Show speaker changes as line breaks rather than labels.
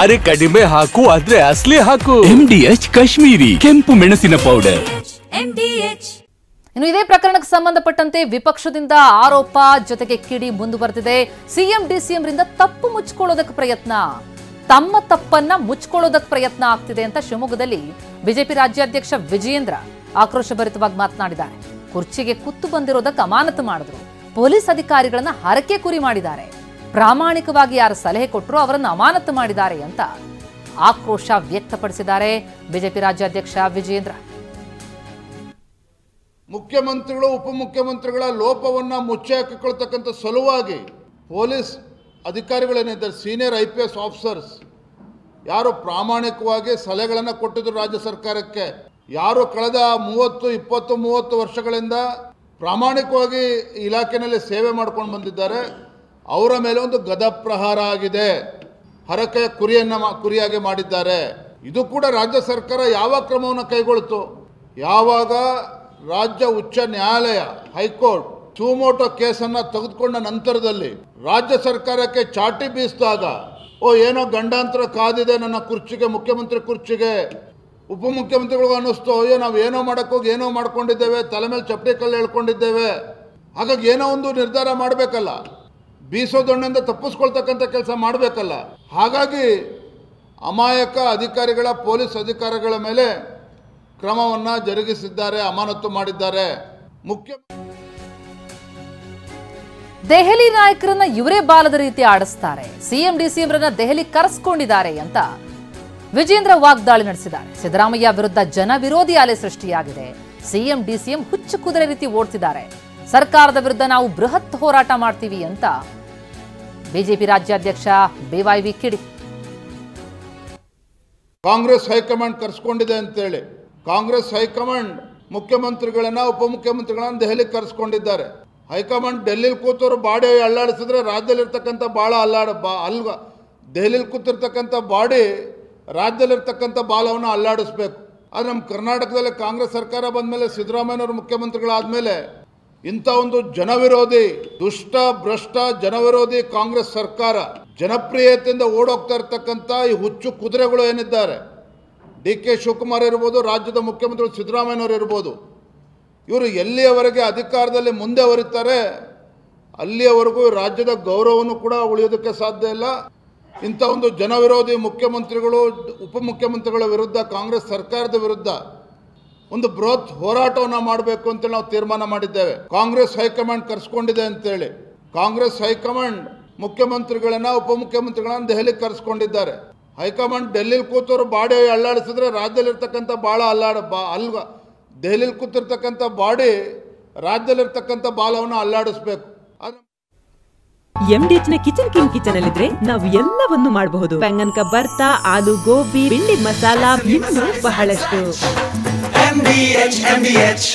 ಅರೆ ಕಡಿಮೆ ಹಾಕು ಆದ್ರೆ ಅಸಲಿ ಹಾಕು. MDH ಕಾಶ್ಮೀರಿ ಕೆಂಪು ಮೆಣಸಿನ ಪೌಡರ್.
ಇನ್ನು ಇದೇ ಪ್ರಕರಣಕ್ಕೆ ಸಂಬಂಧಪಟ್ಟಂತೆ ವಿಪಕ್ಷದಿಂದ ಆರೋಪ ಜೊತೆಗೆ ಕಿಡಿ ಮುಂದುವರೆದಿದೆ. ಸಿಎಂ ಡಿಸಿಎಂ ರಿಂದ ತಪ್ಪು ಮುಚ್ಚಿಕೊಳ್ಳೋದಕ್ಕೆ ಪ್ರಯತ್ನ, ತಮ್ಮ ತಪ್ಪನ್ನ ಮುಚ್ಚಿಕೊಳ್ಳೋದಕ್ಕೆ ಪ್ರಯತ್ನ ಆಗ್ತಿದೆ ಅಂತ ಶಿವಮೊಗ್ಗದಲ್ಲಿ ಬಿಜೆಪಿ ರಾಜ್ಯಾಧ್ಯಕ್ಷ ವಿಜಯೇಂದ್ರ ಆಕ್ರೋಶಭರಿತವಾಗಿ ಮಾತನಾಡಿದ್ದಾರೆ. ಕುರ್ಚಿಗೆ ಕುತ್ತು ಬಂದಿರೋದಕ್ಕೆ ಅಮಾನತು ಮಾಡಿದ್ರು, ಪೊಲೀಸ್ ಅಧಿಕಾರಿಗಳನ್ನ ಹರಕೆ ಕುರಿ ಮಾಡಿದ್ದಾರೆ, ಪ್ರಾಮಾಣಿಕವಾಗಿ ಯಾರು ಸಲಹೆ ಕೊಟ್ಟರು ಅವರನ್ನು ಅಮಾನತು ಮಾಡಿದ್ದಾರೆ ಅಂತ ಆಕ್ರೋಶ ವ್ಯಕ್ತಪಡಿಸಿದ್ದಾರೆ ಬಿಜೆಪಿ ರಾಜ್ಯಾಧ್ಯಕ್ಷ ವಿಜಯೇಂದ್ರ.
ಮುಖ್ಯಮಂತ್ರಿಗಳು ಉಪಮುಖ್ಯಮಂತ್ರಿಗಳ ಲೋಪವನ್ನು ಮುಚ್ಚಿ ಹಾಕಿಕೊಳ್ತಕ್ಕಂಥ ಸಲುವಾಗಿ ಪೊಲೀಸ್ ಅಧಿಕಾರಿಗಳೇನಿದ್ದಾರೆ, ಸೀನಿಯರ್ IPS ಆಫೀಸರ್ಸ್ ಯಾರು ಪ್ರಾಮಾಣಿಕವಾಗಿ ಸಲಹೆಗಳನ್ನು ಕೊಟ್ಟಿದ್ರು ರಾಜ್ಯ ಸರ್ಕಾರಕ್ಕೆ, ಯಾರು ಕಳೆದ 30 ವರ್ಷಗಳಿಂದ ಪ್ರಾಮಾಣಿಕವಾಗಿ ಇಲಾಖೆಯಲ್ಲಿ ಸೇವೆ ಮಾಡ್ಕೊಂಡು ಬಂದಿದ್ದಾರೆ, ಅವರ ಮೇಲೆ ಒಂದು ಗದಪ್ರಹಾರ ಆಗಿದೆ, ಹರಕೆಯ ಕುರಿಯಾಗಿ ಮಾಡಿದ್ದಾರೆ. ಇದು ಕೂಡ ರಾಜ್ಯ ಸರ್ಕಾರ ಯಾವ ಕ್ರಮವನ್ನು ಕೈಗೊಳ್ತು? ಯಾವಾಗ ರಾಜ್ಯ ಉಚ್ಚ ನ್ಯಾಯಾಲಯ ಹೈಕೋರ್ಟ್ ಸುಮೋಟೋ ಕೇಸನ್ನು ತೆಗೆದುಕೊಂಡ ನಂತರದಲ್ಲಿ ರಾಜ್ಯ ಸರ್ಕಾರಕ್ಕೆ ಚಾಟಿ ಬೀಸಿದಾಗ, ಏನೋ ಗಂಡಾಂತರ ಕಾದಿದೆ ನನ್ನ ಕುರ್ಚಿಗೆ, ಮುಖ್ಯಮಂತ್ರಿ ಕುರ್ಚಿಗೆ, ಉಪಮುಖ್ಯಮಂತ್ರಿಗಳಿಗೂ ಅನ್ನಿಸ್ತು ನಾವು ಏನೋ ಮಾಡೋಕ್ಕೋಗಿ ಏನೋ ಮಾಡ್ಕೊಂಡಿದ್ದೇವೆ, ತಲೆ ಮೇಲೆ ಚಪ್ಪಡಿ ಕಲ್ಲು ಹೇಳ್ಕೊಂಡಿದ್ದೇವೆ, ಹಾಗಾಗಿ ಏನೋ ಒಂದು ನಿರ್ಧಾರ ಮಾಡಬೇಕಲ್ಲ, ಬೀಸೋದೊಣ್ಣೆಂದ ತಪ್ಪಿಸ್ಕೊಳ್ತಕ್ಕಂಥ ಕೆಲಸ ಮಾಡಬೇಕಲ್ಲ. ಹಾಗಾಗಿ ಅಮಾಯಕ ಅಧಿಕಾರಿಗಳ, ಪೊಲೀಸ್ ಅಧಿಕಾರಿಗಳ ಮೇಲೆ ಕ್ರಮವನ್ನು ಜರುಗಿಸಿದ್ದಾರೆ, ಅಮಾನತು ಮಾಡಿದ್ದಾರೆ.
ದೆಹಲಿ ನಾಯಕರನ್ನ ಇವರೇ ಬಾಲದ ರೀತಿ ಆಡಿಸ್ತಾರೆ, ಸಿಎಂ ಡಿಸಿಎಂ ರನ್ನ ದೆಹಲಿ ಕರೆಸ್ಕೊಂಡಿದ್ದಾರೆ ಅಂತ ವಿಜೇಂದ್ರ ವಾಗ್ದಾಳಿ ನಡೆಸಿದ್ದಾರೆ. ಸಿದ್ದರಾಮಯ್ಯ ವಿರುದ್ಧ ಜನ ವಿರೋಧಿ ಅಲೆ ಸೃಷ್ಟಿಯಾಗಿದೆ, ಸಿಎಂ ಡಿಸಿಎಂ ಹುಚ್ಚು ಕುದುರೆ ರೀತಿ ಓಡ್ತಿದ್ದಾರೆ, ಸರ್ಕಾರದ ವಿರುದ್ಧ ನಾವು ಬೃಹತ್ ಹೋರಾಟ ಮಾಡ್ತೀವಿ ಅಂತ ಬಿಜೆಪಿ ರಾಜ್ಯಾಧ್ಯಕ್ಷ BYV ಕಿಡಿ.
ಕಾಂಗ್ರೆಸ್ ಹೈಕಮಾಂಡ್ ಕರೆಸ್ಕೊಂಡಿದೆ ಅಂತೇಳಿ ಕಾಂಗ್ರೆಸ್ ಹೈಕಮಾಂಡ್ ಮುಖ್ಯಮಂತ್ರಿಗಳನ್ನ ಉಪಮುಖ್ಯಮಂತ್ರಿಗಳನ್ನ ದೆಹಲಿ ಕರೆಸ್ಕೊಂಡಿದ್ದಾರೆ. ಹೈಕಮಾಂಡ್ ಡೆಲ್ಲಿಲಿ ಕೂತವರು ಬಾಡಿ ಅಲ್ಲಾಡಿಸಿದ್ರೆ ರಾಜ್ಯದಲ್ಲಿರ್ತಕ್ಕಂಥ ದೆಹಲಿಲಿ ಕೂತಿರ್ತಕ್ಕಂಥ ಬಾಡಿ ರಾಜ್ಯದಲ್ಲಿರ್ತಕ್ಕಂಥ ಬಾಲವನ್ನು ಅಲ್ಲಾಡಿಸ್ಬೇಕು. ಆದರೆ ನಮ್ಮ ಕರ್ನಾಟಕದಲ್ಲಿ ಕಾಂಗ್ರೆಸ್ ಸರ್ಕಾರ ಬಂದ ಮೇಲೆ, ಸಿದ್ದರಾಮಯ್ಯನವರು ಮುಖ್ಯಮಂತ್ರಿಗಳಾದಮೇಲೆ ಇಂಥ ಒಂದು ಜನವಿರೋಧಿ, ದುಷ್ಟ ಭ್ರಷ್ಟ ಜನವಿರೋಧಿ ಕಾಂಗ್ರೆಸ್ ಸರ್ಕಾರ ಜನಪ್ರಿಯತೆಯಿಂದ ಓಡೋಗ್ತಾ ಇರ್ತಕ್ಕಂಥ ಈ ಹುಚ್ಚು ಕುದುರೆಗಳು ಏನಿದ್ದಾರೆ, DK ಶಿವಕುಮಾರ್ ಇರ್ಬೋದು, ರಾಜ್ಯದ ಮುಖ್ಯಮಂತ್ರಿ ಸಿದ್ದರಾಮಯ್ಯನವರು ಇರ್ಬೋದು, ಇವರು ಎಲ್ಲಿಯವರೆಗೆ ಅಧಿಕಾರದಲ್ಲಿ ಮುಂದೆ ಹೊರಿತಾರೆ ಅಲ್ಲಿಯವರೆಗೂ ರಾಜ್ಯದ ಗೌರವವನ್ನು ಕೂಡ ಉಳಿಯೋದಕ್ಕೆ ಸಾಧ್ಯ ಇಲ್ಲ. ಇಂಥ ಒಂದು ಜನವಿರೋಧಿ ಮುಖ್ಯಮಂತ್ರಿಗಳು, ಉಪಮುಖ್ಯಮಂತ್ರಿಗಳ ವಿರುದ್ಧ, ಕಾಂಗ್ರೆಸ್ ಸರ್ಕಾರದ ವಿರುದ್ಧ ಒಂದು ಬೃಹತ್ ಹೋರಾಟವನ್ನು ಮಾಡಬೇಕು ಅಂತೇಳಿ ನಾವು ತೀರ್ಮಾನ ಮಾಡಿದ್ದೇವೆ. ಕಾಂಗ್ರೆಸ್ ಹೈಕಮಾಂಡ್ ಕರೆಸ್ಕೊಂಡಿದೆ ಅಂತೇಳಿ ಕಾಂಗ್ರೆಸ್ ಹೈಕಮಾಂಡ್ ಮುಖ್ಯಮಂತ್ರಿಗಳನ್ನ ಉಪಮುಖ್ಯಮಂತ್ರಿಗಳನ್ನ ದೆಹಲಿ ಕರೆಸ್ಕೊಂಡಿದ್ದಾರೆ. ಹೈಕಮಾಂಡ್ ಡೆಲ್ಲಿಲಿ ಕೂತವರು ಬಾಡಿ ಅಲ್ಲಾಡಿಸಿದ್ರೆ ರಾಜ್ಯದಲ್ಲಿರ್ತಕ್ಕಂಥ ದೆಹಲಿಲಿ ಕೂತಿರ್ತಕ್ಕಂಥ ಬಾಡಿ ರಾಜ್ಯದಲ್ಲಿರ್ತಕ್ಕಂಥ ಬಾಲವನ್ನು ಅಲ್ಲಾಡಿಸ್ಬೇಕು.
MDH ನ ಕಿಚನ್ ಅಲ್ಲಿದ್ರೆ ನಾವು ಎಲ್ಲವನ್ನು ಮಾಡಬಹುದು. ಬೆಂಗನ್ ಕಾ ಬರ್ತಾ, ಆಲೂ ಗೋಬಿ, ಬಿಂಡಿ ಮಸಾಲಾ, ಇನ್ನೂ ಬಹಳಷ್ಟು. MDH